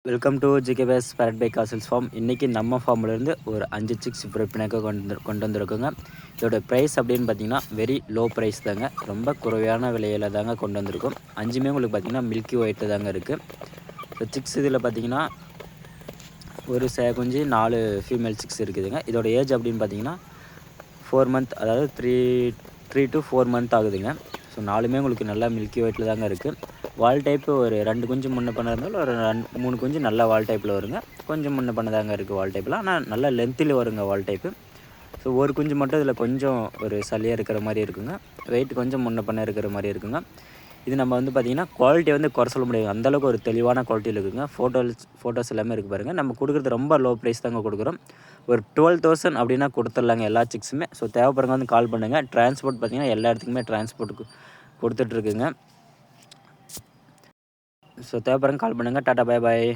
Welcome to ஜிகேபேஸ் parrot by castles farm. இன்றைக்கி நம்ம ஃபார்ம்லேருந்து ஒரு 5 சிக்ஸ் விற்பனைக்காக கொண்டு வந்திருக்கோங்க. இதோட ப்ரைஸ் அப்படின்னு பார்த்தீங்கன்னா வெரி லோ ப்ரைஸ் தாங்க. ரொம்ப குறைவான விலையில் தாங்க கொண்டு வந்திருக்கோம். 5மே உங்களுக்கு பார்த்திங்கன்னா மில்கி ஒயிட்டு தாங்க இருக்குது. ஸோ சிக்ஸ் இதில் பார்த்திங்கன்னா ஒரு குஞ்சு 4 ஃபீமேல் சிக்ஸ் இருக்குதுங்க. இதோட ஏஜ் அப்படின்னு பார்த்தீங்கன்னா 4 மந்த், அதாவது 3 to 4 மந்த் ஆகுதுங்க. ஸோ 4மே உங்களுக்கு நல்லா மில்கி ஒயிட்டில் தாங்க இருக்குது. வால் டைப்பு ஒரு 2 குஞ்சு முன்ன பண்ண இருந்தாலும் ஒரு 3 குஞ்சு நல்ல வால் டைப்பில் வருங்க. கொஞ்சம் முன்ன பண்ணதாங்க இருக்குது வால் டைப்பில். ஆனால் நல்ல லென்த்தில் வருங்க வால் டைப்பு. ஸோ ஒரு குஞ்சு மட்டும் இதில் கொஞ்சம் ஒரு சளியாக இருக்கிற மாதிரி இருக்குங்க. வெயிட் கொஞ்சம் முன்ன பண்ண இருக்கிற மாதிரி இருக்குங்க. இது நம்ம வந்து பார்த்திங்கன்னா குவாலிட்டி வந்து குறை சொல்ல முடியாது, அந்தளவுக்கு ஒரு தெளிவான குவாலிட்டியில் இருக்குங்க. ஃபோட்டோஸ் எல்லாமே இருக்குது பாருங்கள். நம்ம கொடுக்குறது ரொம்ப லோ ப்ரைஸ் தாங்க கொடுக்குறோம். ஒரு 12,000 அப்படின்னா கொடுத்துட்லாங்க எல்லா சிக்ஸுமே. ஸோ தேவைப்படுறவங்க வந்து கால் பண்ணுங்கள். டிரான்ஸ்போர்ட் பார்த்திங்கன்னா எல்லா இடத்துக்குமே டிரான்ஸ்போர்ட்டுக்கு கொடுத்துட்ருக்குங்க. ஸோ தேவைப்படுறவங்க கால் பண்ணுங்கள். Tata, bye bye.